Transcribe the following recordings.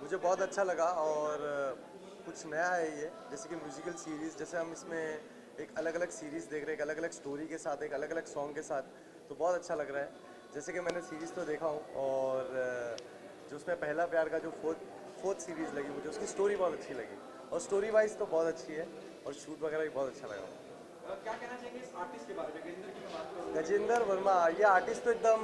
मुझे बहुत अच्छा लगा और कुछ नया है ये, जैसे कि म्यूजिकल सीरीज़, जैसे हम इसमें एक अलग अलग सीरीज़ देख रहे हैं, एक अलग अलग स्टोरी के साथ, एक अलग अलग सॉन्ग के साथ, तो बहुत अच्छा लग रहा है। जैसे कि मैंने सीरीज़ तो देखा हूँ, और जो उसमें पहला प्यार का जो फोर्थ सीरीज़ लगी मुझे, उसकी स्टोरी बहुत अच्छी लगी, और स्टोरी वाइज तो बहुत अच्छी है, और शूट वगैरह भी बहुत अच्छा लगा। क्या कहना चाहेंगे इस आर्टिस्ट के बारे में, गजेंद्र की मैं बात करूँ तो? गजेंद्र वर्मा, ये आर्टिस्ट तो एकदम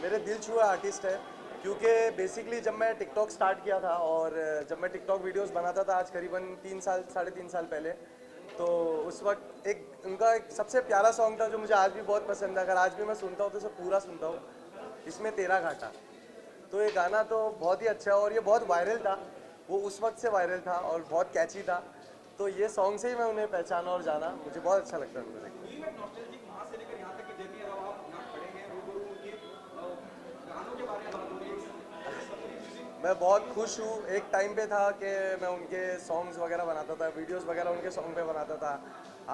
मेरे दिल छुआ आर्टिस्ट है, क्योंकि बेसिकली जब मैं टिकटॉक स्टार्ट किया था, और जब मैं टिकटॉक वीडियोस बनाता था आज करीबन 3 साल 3.5 साल पहले, तो उस वक्त एक उनका एक सबसे प्यारा सॉन्ग था जो मुझे आज भी बहुत पसंद है। अगर आज भी मैं सुनता हूँ तो उसे पूरा सुनता हूँ, इसमें तेरा घाटा। तो ये गाना तो बहुत ही अच्छा है, और ये बहुत वायरल था, वो उस वक्त से वायरल था और बहुत कैची था, तो ये सॉन्ग से ही मैं उन्हें पहचाना और जाना, मुझे बहुत अच्छा लगता है उनको देख के। फिल्म एक नॉस्टैल्जिक वहाँ से लेकर यहाँ तक की जर्नी है, अब आप यहाँ खड़े हैं रूबरू उनके गानों के बारे में बात हो रही है। मैं बहुत खुश हूँ। एक टाइम पे था कि मैं उनके सॉन्ग्स वगैरह बनाता था, वीडियोस वगैरह उनके सॉन्ग पे बनाता था।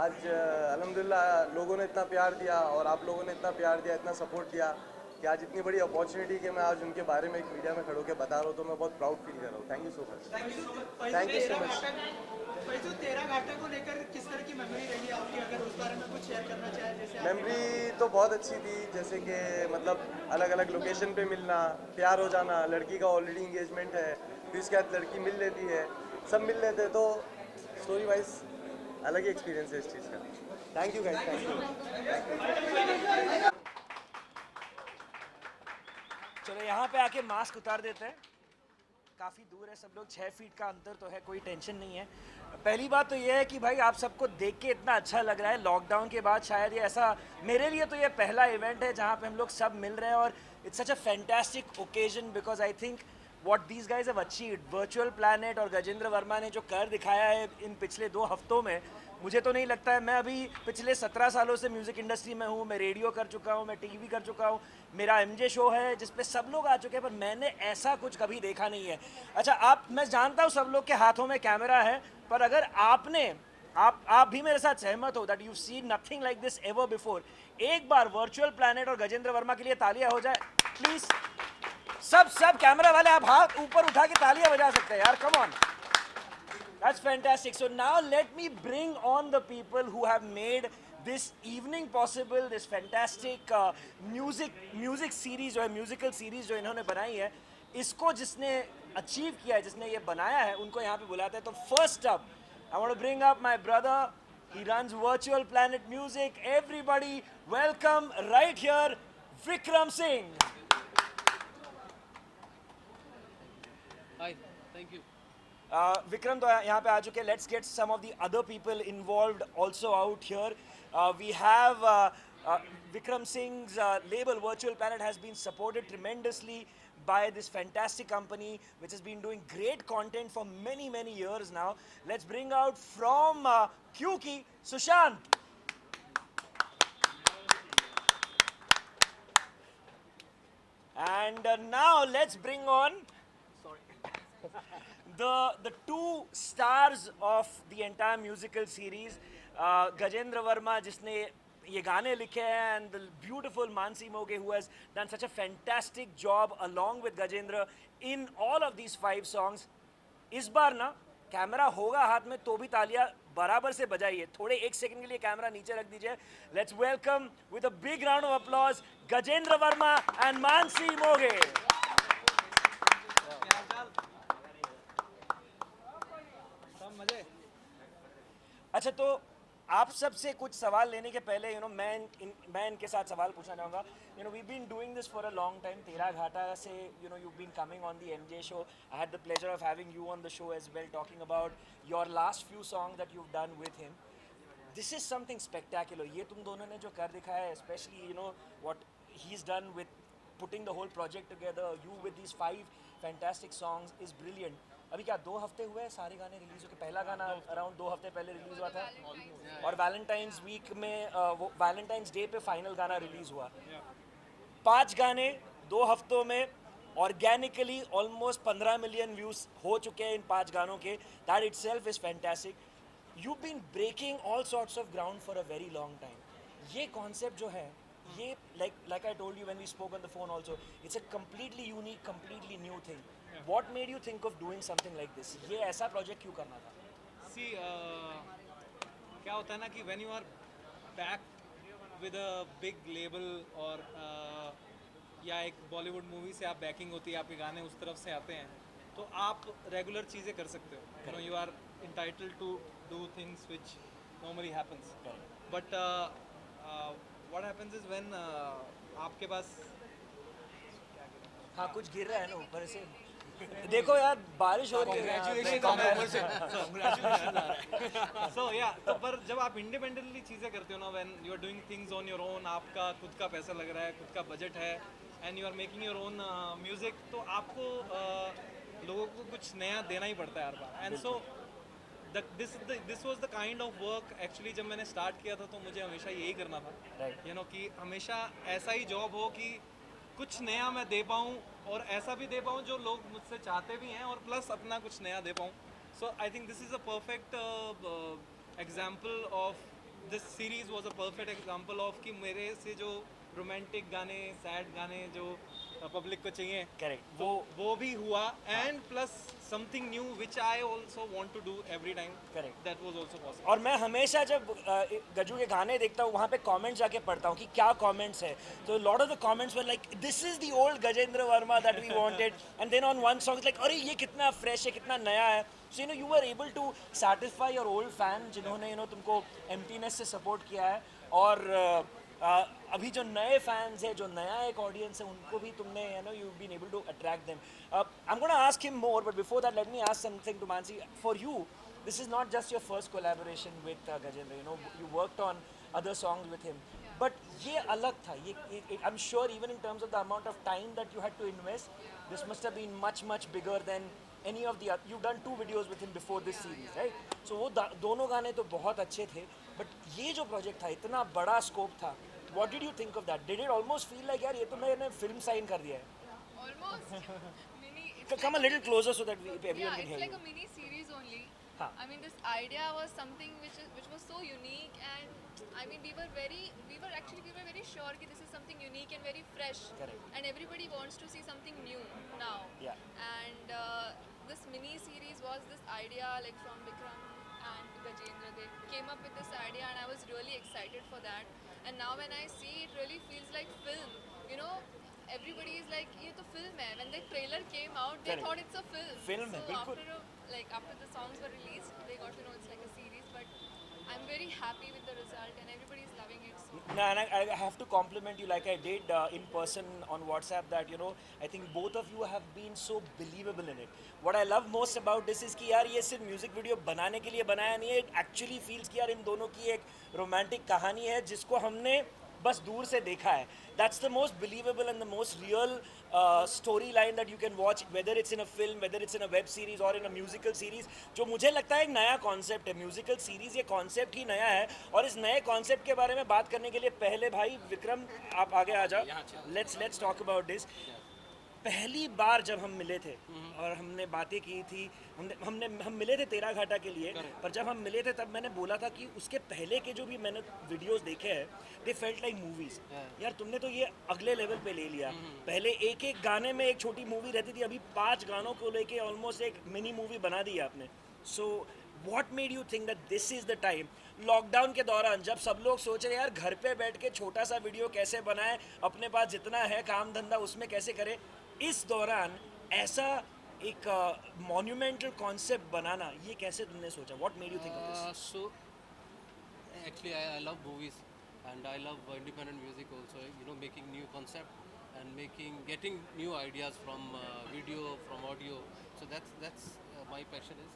आज अल्हम्दुलिल्लाह लोगों ने इतना प्यार दिया, और आप लोगों ने इतना प्यार दिया, इतना सपोर्ट दिया, कि आज इतनी बड़ी अपॉर्चुनिटी कि मैं आज उनके बारे में एक मीडिया में खड़े होकर बता रहा हूँ, तो मैं बहुत प्राउड फील कर रहा हूँ। Thank you so much. Thank you so much. Thank you so much. Faizu तेरा घाटा को लेकर किस तरह की मेमोरी रही है आपकी, अगर उस बारे में कुछ शेयर करना चाहे, जैसे आपने मेमोरी तो बहुत अच्छी थी, जैसे कि मतलब अलग अलग लोकेशन पे मिलना, प्यार हो जाना, लड़की का ऑलरेडी इंगेजमेंट है, फिर उसके बाद लड़की मिल लेती है, सब मिल लेते हैं, तो स्टोरी वाइज अलग ही एक्सपीरियंस है इस चीज़ का। Thank you guys, thank you. चलो यहाँ पे आके मास्क उतार देते हैं। काफ़ी दूर है सब लोग, 6 फीट का अंतर तो है, कोई टेंशन नहीं है। पहली बात तो ये है कि भाई आप सबको देख के इतना अच्छा लग रहा है। लॉकडाउन के बाद शायद ये ऐसा, मेरे लिए तो ये पहला इवेंट है जहाँ पे हम लोग सब मिल रहे हैं, और it's such a fantastic occasion, because I think what these guys have achieved, virtual planet और गजेंद्र वर्मा ने जो कर दिखाया है इन पिछले 2 हफ्तों में, मुझे तो नहीं लगता है। मैं अभी पिछले 17 सालों से म्यूज़िक इंडस्ट्री में हूँ, मैं रेडियो कर चुका हूँ, मैं टीवी कर चुका हूँ, मेरा एमजे शो है जिस पे सब लोग आ चुके हैं, पर मैंने ऐसा कुछ कभी देखा नहीं है। अच्छा, आप, मैं जानता हूँ सब लोग के हाथों में कैमरा है, पर अगर आप भी मेरे साथ सहमत हो that you seen nothing like this ever before, एक बार वर्चुअल प्लैनेट और गजेंद्र वर्मा के लिए तालियां हो जाए प्लीज। सब कैमरा वाले आप हाथ ऊपर उठा के तालियां बजा सकते हैं यार, come on. That's fantastic. So now let me bring on the people who have made this evening possible, this fantastic music series जो है, musical series जो इन्होंने बनाई है, इसको जिसने अचीव किया है, जिसने ये बनाया है, उनको यहाँ पे बुलाते हैं। तो first up, I want to bring up my brother. He runs Virtual Planet Music. Everybody, welcome right here, Vikram Singh. Hi, thank you. Vikram तो यहाँ पे आ चुके हैं. Let's get some of the other people involved also out here. We have Vikram Singh's label Virtual Planet has been supported tremendously by this fantastic company which has been doing great content for many years now. Let's bring out from Kyuki, Sushant. And now let's bring on the two stars of the entire musical series, Gajendra Verma, जिसने ये गाने लिखे हैं, and the beautiful Mansi Moge, who has done such a fantastic job along with Gajendra in all of these 5 songs. इस बार ना camera होगा हाथ में तो भी तालियां बराबर से बजाइए. थोड़े 1 सेकंड के लिए कैमरा नीचे रख दीजिए. Let's welcome with a big round of applause Gajendra Verma and Mansi Moge. अच्छा, तो आप सबसे कुछ सवाल लेने के पहले मैं इनके साथ सवाल पूछना चाहूँगा. We been doing this for a long time. Tera Ghata से you been coming on the MJ show. I had the pleasure of having you on the show as well, talking about your last few song that you've done with him. This is something spectacular. ये तुम दोनों ने जो कर दिखाया है, especially what he's done with putting the whole project together, you with these 5 fantastic songs is brilliant. अभी क्या 2 हफ्ते हुए सारे गाने रिलीज होके? पहला गाना अराउंड 2 हफ्ते पहले रिलीज हुआ था, और वैलेंटाइंस वीक में वो वैलेंटाइंस डे पे फाइनल गाना रिलीज हुआ. 5 गाने 2 हफ्तों में ऑर्गेनिकली ऑलमोस्ट 15 मिलियन व्यूज हो चुके हैं इन 5 गानों के. That itself is fantastic. You've been breaking all sorts of ground for a very long time. ये concept जो है, ये like I told you when we spoke on the phone also, it's a completely unique, completely new thing. What made you think of doing something like this? ये ऐसा project क्यों करना था? सी क्या होता है ना कि when you are back with a big label और या एक बॉलीवुड मूवी से आप बैकिंग होती है, आपके गाने उस तरफ से आते हैं, तो आप रेगुलर चीज़ें कर सकते हो. You know you are entitled to do things which normally happens. But what happens is when आपके पास हाँ, कुछ गिर रहा है ना ऊपर से. देखो यार, बारिश हो रही है. सो या तो पर जब आप इंडिपेंडेंटली चीज़ें करते हो ना, when you are doing things on your own, आपका खुद का पैसा लग रहा है, खुद का बजट है, and you are making your own music, तो आपको लोगों को कुछ नया देना ही पड़ता है हर बार. And so this was the kind of work actually. जब मैंने स्टार्ट किया था तो मुझे हमेशा यही करना था, Right. यू नो कि हमेशा ऐसा ही जॉब हो कि कुछ नया मैं दे पाऊँ, और ऐसा भी दे पाऊँ जो लोग मुझसे चाहते भी हैं, और प्लस अपना कुछ नया दे पाऊँ. So I think this is a perfect example of this series was a perfect example of कि मेरे से जो रोमांटिक गाने, सैड गाने जो पब्लिक को चाहिए, Correct. वो भी हुआ, and plus something new which I also want to do every time. Correct. That was also possible. और मैं हमेशा जब गजू के गाने देखता हूँ, वहाँ पे कमेंट्स जाके पढ़ता हूँ कि क्या कमेंट्स है. तो lot of the comments were like, this is the old Gajendra Verma that we wanted, and then on one song like, अरे ये कितना फ्रेश है, कितना नया है. So you know you are able to satisfy your old fan, जिन्होंने you know तुमको emptiness से सपोर्ट किया है. और अभी जो नए फैंस हैं, जो नया एक ऑडियंस है, उनको भी तुमने you know you been able to attract them. I am gonna ask him more, but before that let me ask something to Mansi. For you, this is not just your first collaboration with Gajendra. You know, you worked on other songs with him, but ये अलग था. I'm sure even in terms of the amount of time that you had to invest, this must have been much bigger than any of the other. You've done 2 videos with him before this series, right? So वो दोनों गाने तो बहुत अच्छे थे, but ये जो project था, इतना बड़ा scope था. What did you think of that? Did it almost feel like यार ये तो मैंने film sign कर दिया है? Almost mini. It's Come a like little closer so that everyone yeah, can it's hear like you. a mini series only. Huh. I mean, this idea was something which was so unique, and I mean, we were very sure that this is something unique and very fresh. Correct. And everybody wants to see something new now. Yeah. And this mini series was this idea like from Vikram and Gajendra. They came up with this idea, and I was really excited for that. And now when I see it, really feels like film. You know, everybody is like, ये तो film है. When the trailer came out, they Correct. thought it's a film. Film है, So बिल्कुल. after the songs were released, they got to know it's like a series. But I'm very happy with the result, and everybody is loving it. So No, and I have to compliment you like I did in person on WhatsApp that you know I think both of you have been so believable in it. What I love most about this is कि यार ये सिर्फ music video बनाने के लिए बनाया नहीं है. It actually feels कि यार इन दोनों की एक रोमांटिक कहानी है जिसको हमने बस दूर से देखा है. That's the most believable and the most real storyline that you can watch, whether it's in a film, whether it's in a web series or in a musical series. जो मुझे लगता है एक नया कॉन्सेप्ट है म्यूजिकल सीरीज. ये concept ही नया है, और इस नए कॉन्सेप्ट के बारे में बात करने के लिए पहले भाई विक्रम आप आगे आ जाओ. Let's talk about this. पहली बार जब हम मिले थे और हमने बातें की थी, हम मिले थे तेरा घाटा के लिए, पर जब हम मिले थे तब मैंने बोला था कि उसके पहले के जो भी मैंने वीडियोस देखे हैं, दे फेल्ट लाइक मूवीज. यार तुमने तो ये अगले लेवल पे ले लिया. पहले एक एक गाने में एक छोटी मूवी रहती थी, अभी 5 गानों को लेके ऑलमोस्ट एक मिनी मूवी बना दी आपने. So what made you think that this is the time? Lockdown के दौरान जब सब लोग सोच रहे यार घर पे बैठ के छोटा सा वीडियो कैसे बनाएं, अपने पास जितना है काम धंधा उसमें कैसे करें, इस दौरान ऐसा एक मॉन्यूमेंटल कॉन्सेप्ट बनाना, ये कैसे तुमने सोचा? What made you think of this? So actually I love movies and I love independent music also, you know, making new concept and getting new ideas from video, from audio. So that's my passion is.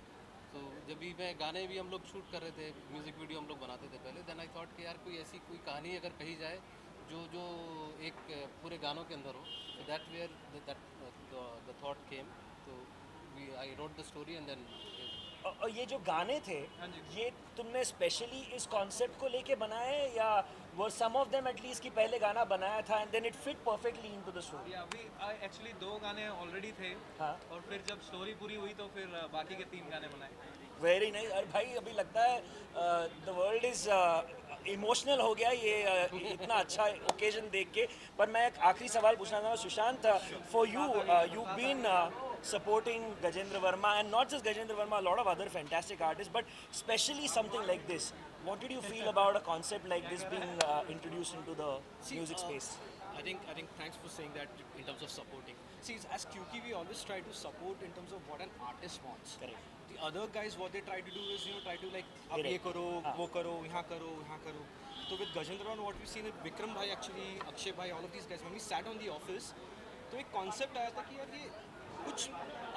तो जब भी मैं गाने भी हम लोग shoot कर रहे थे, म्यूज़िक वीडियो हम लोग बनाते थे पहले, देन आई थॉट कि यार कोई ऐसी कोई कहानी अगर कही जाए जो एक पूरे गानों के अंदर हो, so that where the thought came. तो I wrote the story and then और ये जो गाने थे, ये तुमने स्पेशली इस कॉन्सेप्ट को लेके बनाए या वो सम ऑफ देम एटलीस्ट कि पहले गाना बनाया था and then it fit perfectly into the story? या अभी एक्चुअली 2 गाने ऑलरेडी थे. हाँ. और फिर जब स्टोरी पूरी हुई तो फिर बाकी के 3 गाने बनाए. Very nice. अरे भाई अभी लगता है द वर्ल्ड इज इमोशनल हो गया ये इतना अच्छा ओकेजन देख के. पर मैं एक आखिरी सवाल पूछना चाहूँगा Sushant, for you, you been supporting Gajendra Verma, and not just Gajendra Verma, a lot of other fantastic artists, but especially something like this. What did you feel about a concept like this being introduced into the music space? I think thanks for saying that in terms of supporting. See, as QQ, we always try to support in terms of what an artist wants. Correct. The other guys, what they try to do is, try to like, आप ये करो, वो करो, यहाँ करो, यहाँ करो. So with Gajendra and what we've seen with Vikram bhai, actually, Akshay bhai, all of these guys, when we sat on the office, तो एक concept आया था कि यार ये कुछ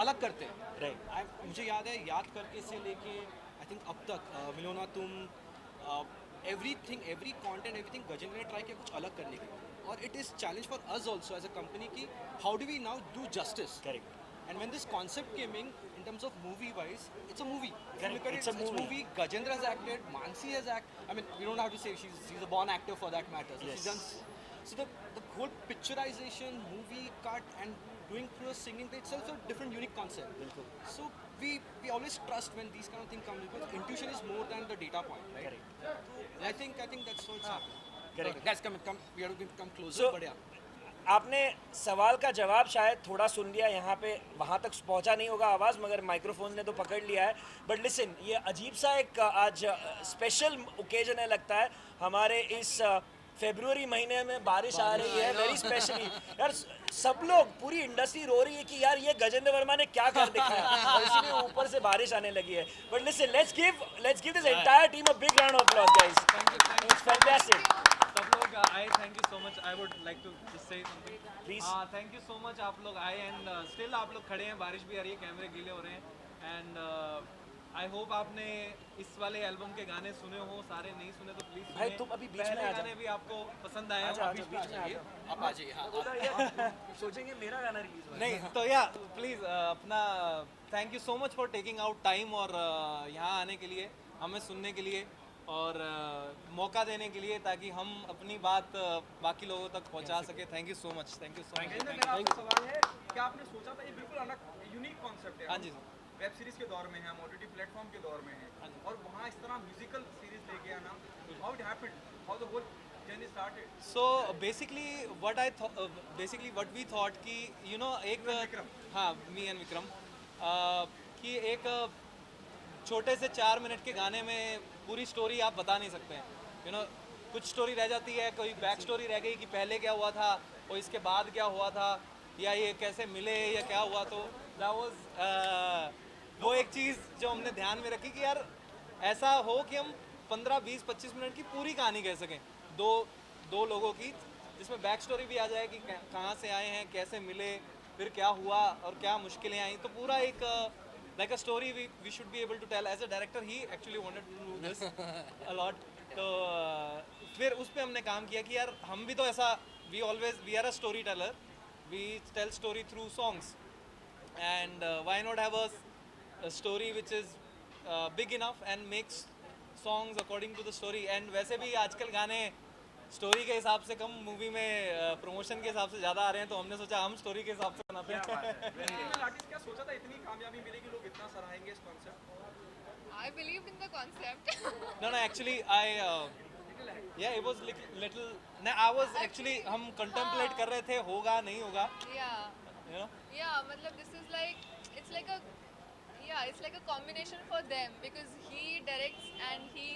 अलग करते हैं. Right. मुझे याद है, याद करके से लेके, I think अब तक, मिलो ना तुम, everything, every content, everything, Gajendra ने try किया कुछ अलग करने की. और it is challenge for us also as a company कि how do we now do justice? Correct. And when this concept came in terms of movie wise, it's a movie. If you Correct. look at It's a movie. Gajendra has acted, Mansi has acted. I mean, we don't have to say she's a born actor for that matter. So Yes. she's done. So the whole picturization, movie cut, and doing through a singing, itself a different unique concept. So we always trust when these kind of things come because intuition is more than the data point, right? Correct. So I think that's how it's happening. Correct. Guys, come. We have to come closer. So- but yeah. आपने सवाल का जवाब शायद थोड़ा सुन लिया, यहाँ पे वहाँ तक पहुँचा नहीं होगा आवाज़, मगर माइक्रोफोन ने तो पकड़ लिया है. बट लिसन, ये अजीब सा एक आज स्पेशल ओकेजन है लगता है. हमारे इस फरवरी महीने में बारिश आ रही है वेरी स्पेशली. यार सब लोग, पूरी इंडस्ट्री रो रही है कि यार ये गजेंद्र वर्मा ने क्या कर दिखाया, और इसीलिए ऊपर से बारिश आने लगी है. But listen, let's give this entire team a big round of applause guys. It's fantastic. सब लोग आए, thank you so much. I would like to just say something Please. Thank you so much. आप लोग आए and still आप लोग खड़े हैं, बारिश भी आ रही है, कैमरे गीले हो रहे हैं. एंड आई होप आपने इस वाले एल्बम के गाने सुने हो. सारे नहीं सुने तो प्लीज भाई, तुम अभी बीच में पहले आ जाओ. गाने भी आपको पसंद आए आजा, हो. आजा, बीच में आ जाओ. आप आ जाइए. हाँ. सोचेंगे मेरा गाना रिलीज हुआ है. नहीं तो या प्लीज़ अपना thank you so much for taking out time और यहाँ आने के लिए, हमें सुनने के लिए और मौका देने के लिए, ताकि हम अपनी बात बाकी लोगों तक पहुँचा सके. Thank you so much. Thank you so much. मेरा आपसे सवाल है क्या आपने सोचा था ये बिल्कुल अलग यूनिक कॉन्सेप्ट है. हाँ जी. वेब सीरीज के दौर में है, हम ओटीटी प्लेटफॉर्म के दौर में है और वहाँ इस तरह म्यूजिकल सीरीज लेके आना, how it happened, how the whole journey started. So basically what we thought कि एक हाँ, मी एंड विक्रम कि एक छोटे से 4 मिनट के गाने में पूरी स्टोरी आप बता नहीं सकते हैं. कुछ स्टोरी रह जाती है, कोई बैक स्टोरी रह गई कि पहले क्या हुआ था और इसके बाद क्या हुआ था, या ये कैसे मिले या क्या हुआ. तो दैट वाज वो एक चीज़ जो हमने ध्यान में रखी कि यार ऐसा हो कि हम 15, 20, 25 मिनट की पूरी कहानी कह सकें दो लोगों की, जिसमें बैक स्टोरी भी आ जाए कि कहाँ से आए हैं, कैसे मिले, फिर क्या हुआ और क्या मुश्किलें आई. तो पूरा एक like a story we should be able to tell. As a director he actually wanted to do this a lot. तो फिर उस पर हमने काम किया कि यार हम भी तो ऐसा, we are a story teller, we tell story through songs, and why not have a story which is big enough and makes songs according to the story. And वैसे भी आजकल गाने स्टोरी के हिसाब से कम, मूवी में प्रमोशन के हिसाब से ज़्यादा आ रहे हैं, तो हमने सोचा हम स्टोरी के हिसाब से बनाते हैं. फीमेल आर्टिस्ट क्या सोचा था इतनी कामयाबी मिलेगी, लोग इतना सराहेंगे इस concept. I believed in the concept. No, actually it was little. I was actually हम contemplate कर रहे थे होगा नहीं होगा. Yeah. You know. Yeah, matlab this is like, it's like a combination for them because he directs and he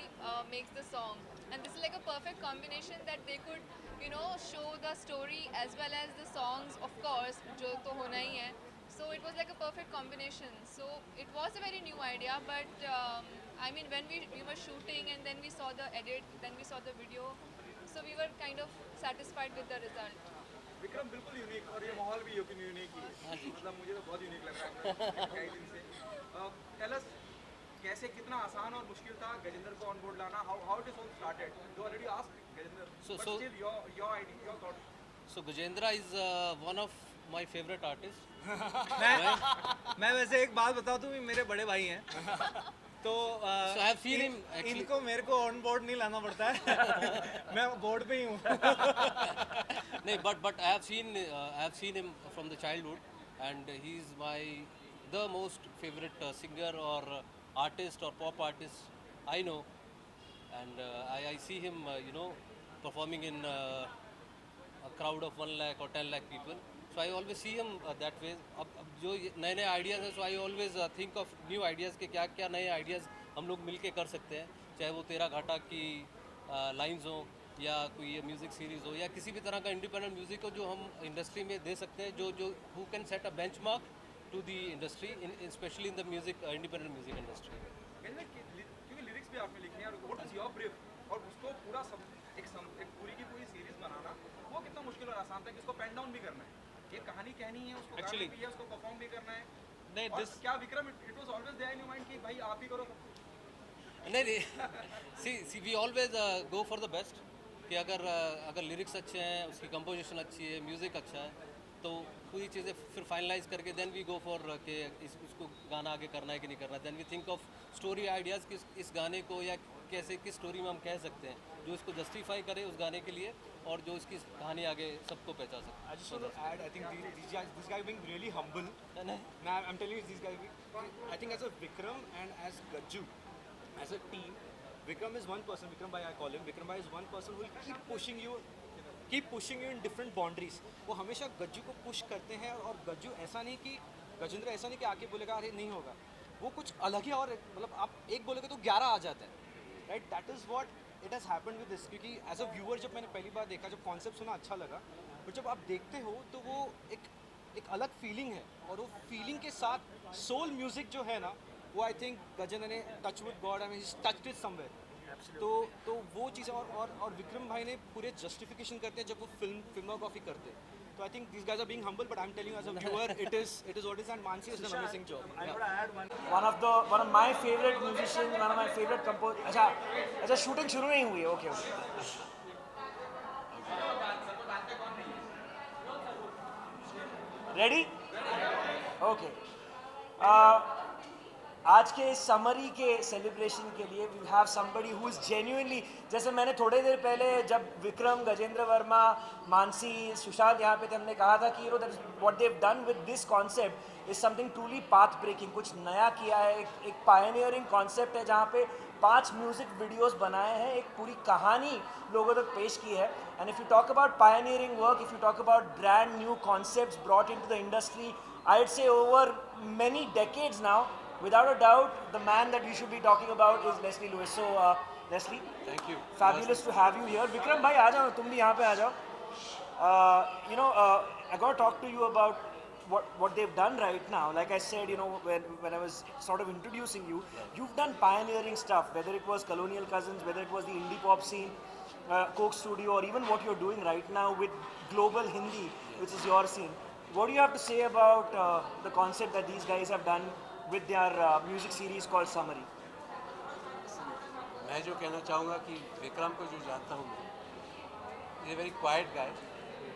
makes the song, and this is like a perfect combination that they could show the story as well as the songs, of course, jo to hona hi hai. So it was like a perfect combination. So it was a very new idea, but I mean when we were shooting and then we saw the edit, then we saw the video, so we were kind of satisfied with the result. Vikram बिल्कुल unique और ये माहौल भी unique ही है. मतलब मुझे तो बहुत यूनिक लग रहा है कई दिन से. टेल अस कैसे, कितना आसान और मुश्किल था गजेंद्र को ऑन बोर्ड लाना, how it is all started. You already asked Gajendra, So- but so- still your idea, your thought. So Gajendra is one of my favorite artists. मैं वैसे एक बात बताऊँ तो मेरे बड़े भाई हैं, तो So I have seen him actually. इनको मेरे को ऑन बोर्ड नहीं लाना पड़ता है. मैं बोर्ड पे ही हूँ. No, but I have seen him from the childhood, and he's the most favorite singer or artist or pop artist I know, and I see him performing in a crowd of 1 lakh or 10 lakh people. So I always see him that way. अब जो नए नए ideas हैं, so I always think of new ideas कि क्या क्या नए ideas हम लोग मिलके कर सकते हैं, चाहे वो तेरा घाटा की लाइंस हो या कोई म्यूज़िक सीरीज़ हो या किसी भी तरह का इंडिपेंडेंट म्यूज़िक हो जो हम इंडस्ट्री में दे सकते हैं, जो who can set a benchmark to the industry, specially in the music independent music industry. क्योंकि लिरिक्स भी आपने लिखे हैं और व्हाट इज योर ब्रीफ और उसको पूरा एक पूरी की पूरी सीरीज बनाना वो कितना मुश्किल और आसान था कि उसको पेन डाउन भी करना है, ये कहानी कहनी है, उसको गाना भी है, उसको परफॉर्म भी करना है. नहीं, और this- क्या Vikram it was always there in your mind कि भाई आप ही करो. नहीं see we always go for the best कि अगर लिरिक्स अच्छे हैं, उसकी कंपोजिशन अच्छी है, म्यूज़िक अच्छा है, तो पूरी चीज़ें फिर फाइनलाइज करके देन वी गो फॉर कि इसको गाना आगे करना है कि नहीं करना. Then we think of story ideas कि इस गाने को या कैसे किस स्टोरी में हम कह सकते हैं जो इसको जस्टिफाई करे उस गाने के लिए और जो इसकी कहानी आगे सबको पहचान सके. I just want to add, I think this guy being really humble. Now I'm telling you, this guy, I think as a Vikram and as Gajju, as a team, Vikram is one person. Vikram bhai, I call him. Vikram bhai is one person who will keep pushing you in different boundaries. वो हमेशा गज्जू को push करते हैं और गज्जू ऐसा नहीं कि गजेंद्र ऐसा नहीं कि आके बोलेगा अरे नहीं होगा, वो कुछ अलग ही और मतलब आप एक बोलेगे तो 11 आ जाता है, right. That is what it has happened with this. क्योंकि एज अ व्यूअर जब मैंने पहली बार देखा, जब कॉन्सेप्ट सुना अच्छा लगा, बट जब आप देखते हो तो वो एक अलग फीलिंग है और वो फीलिंग के साथ सोल म्यूजिक जो है ना, वो आई थिंक गजेंद्र ने touch with God, I mean touched it somewhere. तो वो चीज़ें और विक्रम भाई ने पूरे जस्टिफिकेशन करते हैं जब वो फिल्मोग्राफी करते हैं. तो I think this guys are being humble, but I am telling you as a viewer it is what is. And Mansi is an amazing job. one of my favorite musicians, one of my favorite composers. अच्छा shooting शुरू नहीं हुई है. Okay ready okay. आज के summary के celebration के लिए we have somebody who is genuinely, जैसे मैंने थोड़ी देर पहले जब विक्रम, गजेंद्र वर्मा, मानसी, सुशांत यहाँ पे थे, हमने कहा था कि that what they have done with this concept is something truly path breaking. कुछ नया किया है, एक पायनियरिंग कॉन्सेप्ट है जहाँ पे 5 म्यूजिक वीडियोस बनाए हैं, एक पूरी कहानी लोगों तक पेश की है. And if you talk about pioneering work, if you talk about brand new concepts brought into the industry, I'd say over many decades now, without a doubt, the man that we should be talking about is Leslie Lewis. So, Leslie, Thank you. fabulous to have you here. Vikram bhai, aa jao, tum bhi yahan pe aa jao. I got to talk to you about what they've done right now. Like I said, when I was sort of introducing you, you've done pioneering stuff, whether it was Colonial Cousins, whether it was the indie pop scene, Coke Studio, or even what you're doing right now with Global Hindi, which is your scene. What do you have to say about the concept that these guys have done with their music series called Summary? मैं जो कहना चाहूँगा कि विक्रम को जो जानता हूँ मैं, ये very quite guy,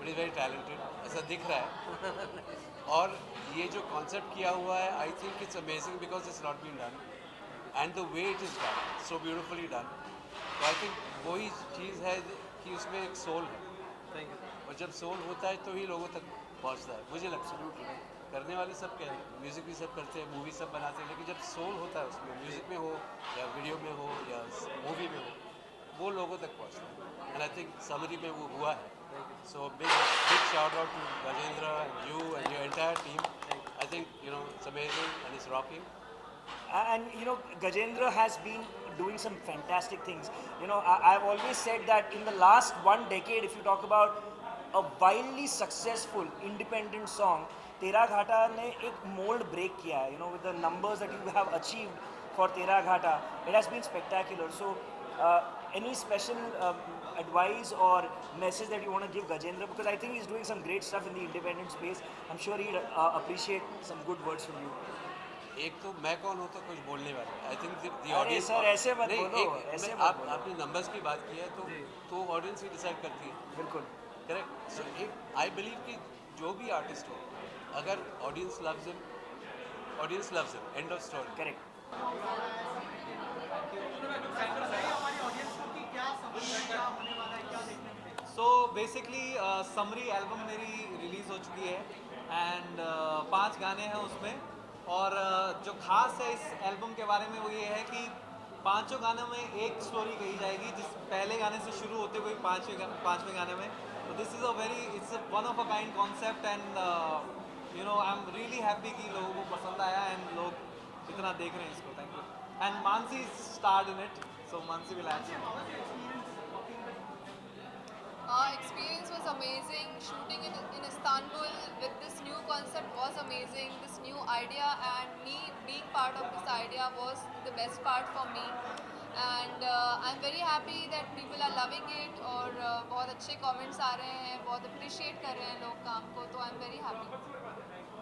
but is very talented, ऐसा दिख रहा है. और ये जो कॉन्सेप्ट किया हुआ है, I think it's amazing because it's not been done and the way it is done, so beautifully done. तो आई थिंक वही चीज़ है कि उसमें एक सोल है, और जब सोल होता है तो ही लोगों तक पहुंचता है. मुझे लगता है करने वाले सब क्या है, म्यूज़िक भी सब करते हैं, मूवी सब बनाते हैं, लेकिन जब सोल होता है उसमें, म्यूज़िक में हो या वीडियो में हो या मूवी में हो, वो लोगों तक पहुंचता है. एंड आई थिंक समरी में वो हुआ है. So big shout out to Gajendra and you and your entire team. I think it's amazing and it's rocking. And Gajendra has been doing some fantastic things. I've always said that in the last 1 decade, if you talk about a wildly successful independent song, Tera Ghata ने एक mold break किया है. With the numbers that you have achieved for Tera Ghata, it has been spectacular. So, any special advice or message that you want to give Gajendra? Because I think he's doing some great stuff in the independent space. I'm sure he'd appreciate some good words from you. एक तो मैं कौन होता कुछ बोलने वाला. I think the अरे audience. Sir ऐसे मत बोलो, ऐसे मत बोलो. आपने नंबर्स की बात की है तो ऑडियंस ही डिसाइड करती है. बिल्कुल करेक्ट. सो आई बिलीव कि जो भी आर्टिस्ट हो, अगर audience loves him, end of story. Correct. So basically summary album मेरी रिलीज़ हो चुकी है एंड 5 गाने हैं उसमें. और जो खास है इस एल्बम के बारे में वो ये है कि 5 गानों में एक स्टोरी कही जाएगी, जिस पहले गाने से शुरू होते हुए 5वें गाने में. तो this is a very, it's a one of a kind concept, and you know, I'm really happy कि लोगों को पसंद आया and लोग इतना देख रहे हैं इसको. Thank you. And Mansi starred in it, so Mansi will answer. Experience was amazing. Shooting in Istanbul with this new concept was amazing. This new idea and me being part of this idea was the best part for me. And I'm very happy that people are loving it और बहुत अच्छे comments आ रहे हैं, बहुत appreciate कर रहे हैं लोग काम को, तो I'm very happy.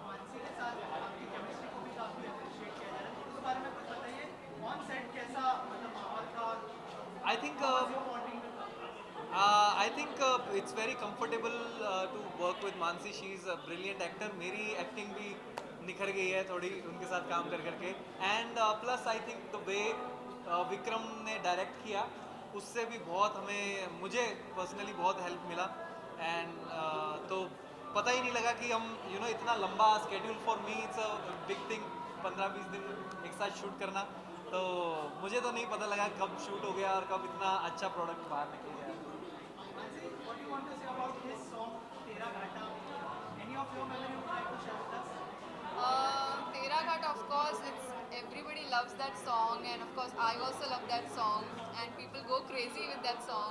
मानसी के साथ आपकी केमिस्ट्री को भी काफी अप्रिशिएट किया जा रहा है, तो उस बारे में कुछ बताइए. ऑन सेट कैसा मतलब माहौल था? I think it's very comfortable to work with Mansi. She is a brilliant actor. मेरी acting भी निखर गई है थोड़ी उनके साथ काम कर करके. And plus I think the way Vikram ने डायरेक्ट किया उससे भी बहुत हमें, मुझे पर्सनली बहुत हेल्प मिला. एंड तो पता ही नहीं लगा कि हम इतना लंबा schedule, for me it's a big thing, 15-20 दिन एक साथ शूट करना. तो मुझे तो नहीं पता लगा कब शूट हो गया और कब इतना अच्छा प्रोडक्ट बाहर निकल गया. Mansi, what do you want to say about this song, Tera Ghata? Any of your memory you would like to share with us? Tera Ghat, of course, everybody loves that song, and of course I also love that song, and people go crazy with that song.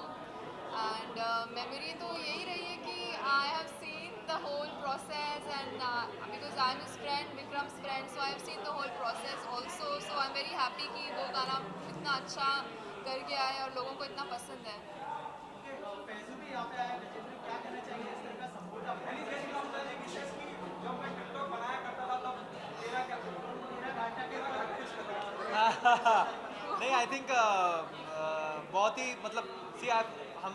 And memory तो यही रही है कि I have seen the whole process, and because I'm his friend, Vikram's friend, so I have seen the whole process also. So I'm very happy कि वो गाना इतना अच्छा करके आया और लोगों को इतना पसंद है. फैजू भी यहाँ पे आया, गजेंद्र क्या कहना चाहिए इस तरह का सपोर्ट आपको? जब मैं टिकटॉक बनाया करता था तब तेरा क्या था? तेरा घाटा के बारे में कुछ बताओ. नहीं, आई थिंक बहुत ही मतलब हम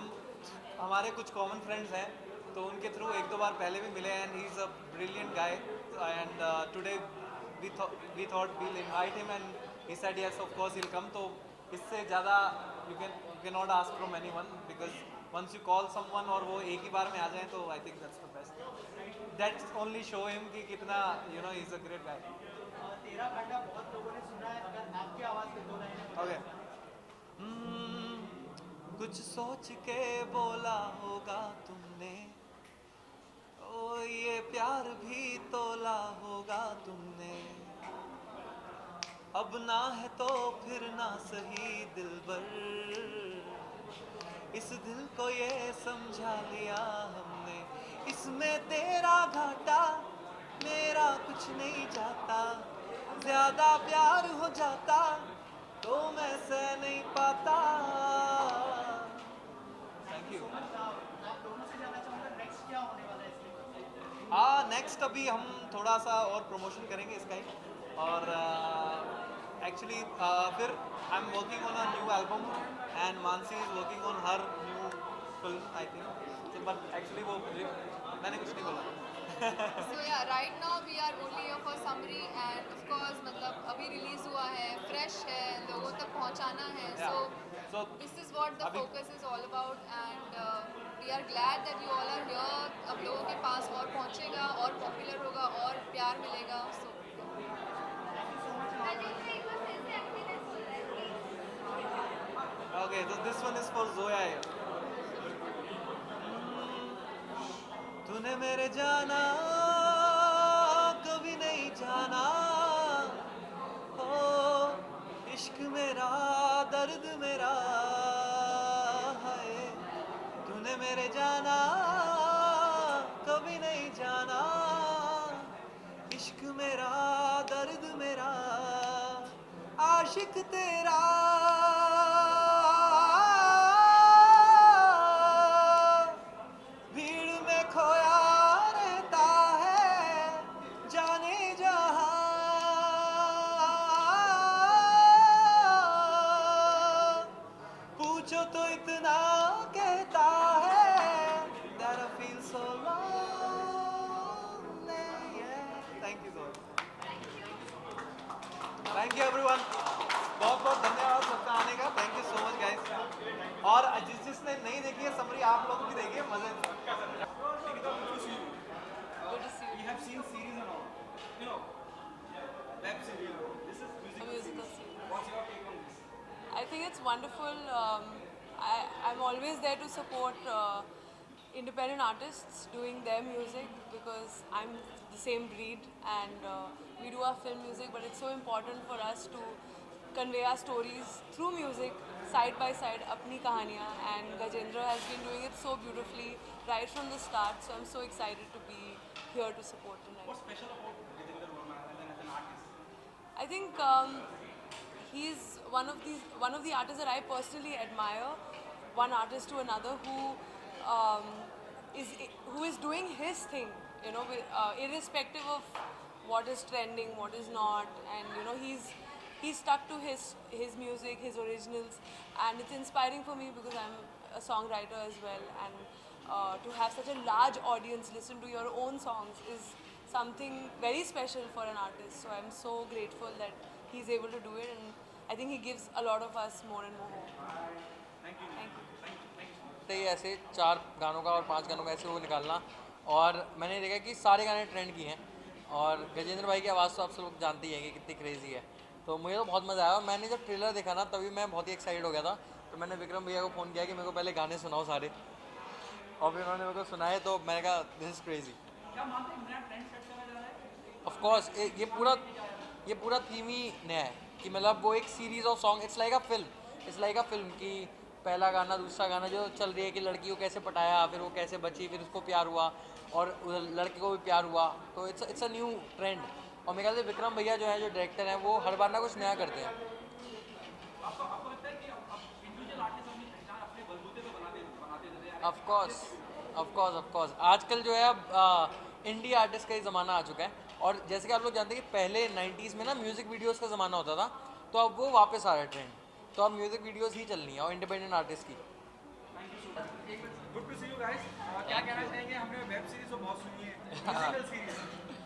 हमारे कुछ कॉमन फ्रेंड्स हैं, तो उनके थ्रू एक दो बार पहले भी मिले, and he is a brilliant guy. And today we thought we'll invite him, and he said yes, of course he will come. तो इससे ज़्यादा you can not ask from anyone, because once you call someone और वो एक ही बार में आ जाएं, तो I think that's the best. That's only show him कि कितना ही इज़ अ ग्रेट गाय. तेरा घाटा बहुत लोगों ने सुना है, अगर आपकी आवाज़ में 2 लाइनें ओके. कुछ सोच के बोला होगा तुमने, ओ ये प्यार भी तोला होगा तुमने. अब ना है तो फिर ना सही दिलबर, इस दिल को ये समझा लिया हमने. इसमें तेरा घाटा मेरा कुछ नहीं जाता, ज्यादा प्यार हो जाता तो मैं सह नहीं पाता. Thank you. आप दोनों से जानना चाहूँगा नेक्स्ट क्या होने वाला है इसमें? नेक्स्ट अभी हम थोड़ा सा और प्रमोशन करेंगे इसका ही. और एक्चुअली फिर I am working on a new album, and Mansi is working on her new film I think. But actually वो मैंने कुछ नहीं बोला. So yeah, right now we are only here for summary, and of course मतलब अभी release हुआ है, fresh है, लोगों तक पहुंचाना है. So This is what the focus is all about, and we are glad that you all are here. अब लोगों के पास और पहुंचेगा, और पॉपुलर होगा, और प्यार मिलेगा. So okay, so this one is for Zoya here. तूने मेरे जाना कभी नहीं जाना, ओ इश्क मेरा दर्द मेरा है. तूने मेरे जाना कभी नहीं जाना, इश्क मेरा दर्द मेरा, आशिक तेरा थैंक यू एवरीवन. बहुत बहुत धन्यवाद सबका आने का. Thank you so much guys. और जिसने नहीं देखी है समरी, आप लोग भी देखिए, मजे. We have seen series and all, web series. This is musical series. What's your take on this? I think it's wonderful. I'm always there to support independent artists doing their music, because I'm the same breed, and we do our film music, but it's so important for us to convey our stories through music, side by side, apni kahaniyan, and Gajendra has been doing it so beautifully right from the start, so I'm so excited to be here to support tonight. What's special about Gajendra Verma as an artist? I think he's one of the artists that I personally admire, one artist to another, um, who is doing his thing, you know, irrespective of what is trending, what is not, and you know he's stuck to his music, his originals, and it's inspiring for me because I'm a songwriter as well, and to have such a large audience listen to your own songs is something very special for an artist. So I'm so grateful that he's able to do it, and I think he gives a lot of us more and more hope. Thank you. ही ऐसे 4 गानों का और 5 गानों का ऐसे वो निकालना, और मैंने देखा कि सारे गाने ट्रेंड किए हैं, और गजेंद्र भाई की आवाज़ तो आप सब लोग जानते ही हैं कि कितनी क्रेजी है, तो मुझे तो बहुत मज़ा आया। और मैंने जब ट्रेलर देखा ना तभी मैं बहुत ही एक्साइटेड हो गया था, तो मैंने विक्रम भैया को फ़ोन किया कि मेरे को पहले गाने सुनाओ सारे, और फिर उन्होंने मेरे को सुनाए, तो मैंने कहा this is crazy. Of course ये पूरा थीम ही नया है कि मतलब वो एक series of song, it's like a film कि पहला गाना दूसरा गाना जो चल रही है कि लड़की को कैसे पटाया, फिर वो कैसे बची, फिर उसको प्यार हुआ और लड़के को भी प्यार हुआ, तो इट्स अ न्यू ट्रेंड। और मेरे ख्याल से विक्रम भैया जो है, जो डायरेक्टर हैं, वो हर बार ना कुछ नया करते हैं। ऑफ कोर्स आजकल जो है अब इंडी आर्टिस्ट का ही ज़माना आ चुका है, और जैसे कि आप लोग जानते हैं कि पहले 90s में ना म्यूज़िक वीडियोस का ज़माना होता था, तो अब वो वापस आ रहा है ट्रेंड, तो अब म्यूज़िक वीडियोस ही चलनी है और इंडिपेंडेंट आर्टिस्ट की। Good to see you guys. क्या कहना चाहेंगे? हमने वेब सीरीज तो बहुत सुनी है, म्यूजिकल सीरीज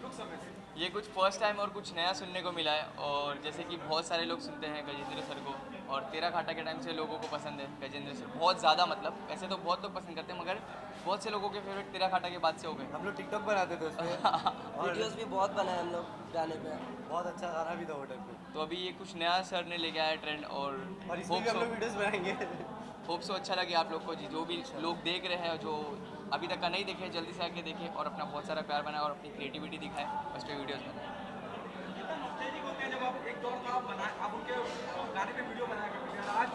कुछ समय से ये कुछ फर्स्ट टाइम और कुछ नया सुनने को मिला है, और जैसे कि बहुत सारे लोग सुनते हैं गजेंद्र सर को, और तेरा खाटा के टाइम से लोगों को पसंद है गजेंद्र सर बहुत ज़्यादा, मतलब वैसे तो बहुत लोग पसंद करते हैं, मगर बहुत से लोगों के फेवरेट तेरा खाटा के बाद से हो गए। हम लोग टिकटॉक बनाते थे उसमें वीडियोस भी बहुत बनाए हम लोग गाने पे, बहुत अच्छा गाना भी था वो टाइम पे। तो अभी ये कुछ नया सर ने लेके आया ट्रेंड, और इसमें भी हम लोग वीडियोस बनाएंगे। होप सो अच्छा लगे आप लोग को जी, जो भी लोग देख रहे हैं, जो अभी तक का नहीं देखे जल्दी से आके देखें, और अपना बहुत सारा प्यार बनाए और अपनी क्रिएटिविटी दिखाएं, उस पर वीडियोज़ बनाएं। जब आप एक दौर था आप उनके गाने पे वीडियो बनाया करते थे, आज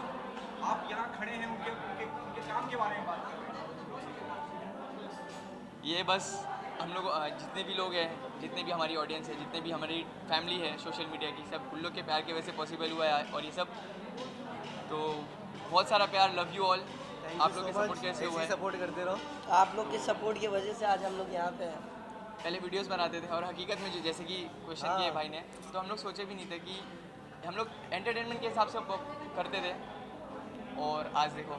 आप यहाँ खड़े हैं उनके काम के बारे में बात कर रहे हैं। ये बस हम लोग जितने भी लोग हैं, जितने भी हमारी ऑडियंस है, जितने भी हमारी फैमिली है सोशल मीडिया की, सब उन लोग के प्यार की वजह से पॉसिबल हुआ है, और ये सब तो बहुत सारा प्यार, लव यू ऑल। आप लोग के सपोर्ट कैसे हुआ है? सपोर्ट करते रहो, आप लोग के सपोर्ट की वजह से आज हम लोग यहाँ पे हैं। पहले वीडियोस बनाते थे, और हकीकत में जो जैसे कि क्वेश्चन किए भाई ने, तो हम लोग सोचे भी नहीं थे कि हम लोग एंटरटेनमेंट के हिसाब से करते थे, और आज देखो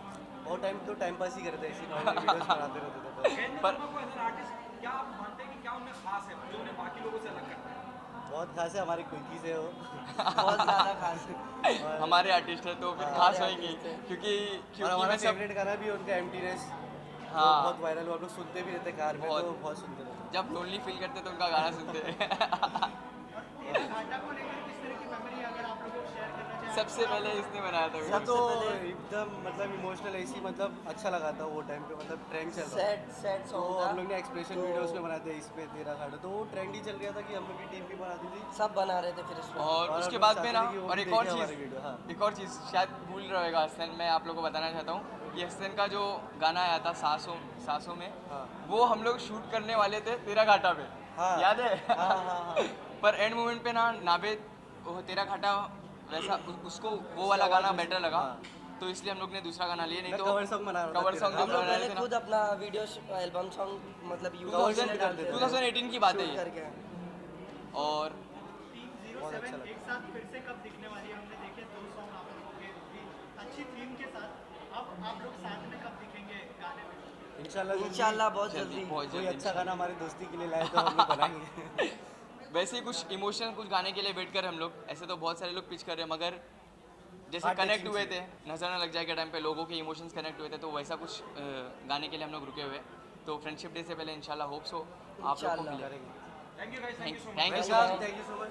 और टाइम पास ही करते हैं, वीडियोस बनाते रहते थे। पर आर्टिस्ट क्या आप मानते हैं कि क्या उनमें खास है जो उन्हें बाकी लोगों से अलग करता है? बहुत खास है, हमारे क्विकी से हो बहुत ज़्यादा खास है। हमारे आर्टिस्ट है तो फिर खास होंगे, क्योंकि हमारा फेवरेट गाना भी उनका एम्प्टीनेस, हाँ बहुत वायरल हुआ, हम लोग सुनते भी रहते कार में, तो बहुत सुनते रहते। जब लोनली फील करते तो उनका गाना सुनते सबसे पहले इसने बनाया था वो, तो एकदम मतलब इमोशनल ऐसी, मतलब अच्छा लगा था वो टाइम पे, मतलब ट्रेंड चल रहा था, सैड तो सॉन्ग हम लोग ने एक्सप्रेशन वीडियोस में बनाए थे इस पे तेरा खाड़ा, तो वो ट्रेंड ही चल रहा था कि हम लोग की टीम भी बनाती थी, सब बना रहे थे फिर इसमें। और उसके बाद में ना, और एक और चीज़ शायद भूल रहा होगा हसन, मैं आप लोगों को बताना चाहता हूँ, ये हसन का जो गाना आया था सासों में, वो हम लोग शूट करने वाले थे तेरा घाटा पे, याद है? पर एंड मोमेंट पे ना नाबेद वो तेरा घाटा वैसा उसको वो वाला गाना बेटर लगा, तो इसलिए हम लोग ने दूसरा गाना लिया, नहीं तो कवर सॉन्ग बना रहे थे, खुद अपना वीडियो एल्बम सॉन्ग मतलब 2018 की बात है ये। और एक साथ फिर से कब दिखने वाली है? हमने देखे 2 सॉन्ग आप लोगों के अच्छी थीम के साथ, अब आप लोग साथ में कब दिखेंगे गाने में? इंशाल्लाह बहुत जल्दी कोई अच्छा गाना हमारी दोस्ती के लिए लाए तो हम लोग बनाएंगे। वैसे ही कुछ इमोशनल कुछ गाने के लिए वेट कर हम लोग, ऐसे तो बहुत सारे लोग पिच कर रहे हैं, मगर जैसे कनेक्ट हुए थे नजर ना लग जाए के टाइम पे लोगों के इमोशंस कनेक्ट हुए थे, तो वैसा कुछ गाने के लिए हम लोग रुके हुए, तो फ्रेंडशिप डे से पहले इंशाल्लाह होप्स हो आप लोग को मिले। Thank you guys, thank you so much. Thank you so much.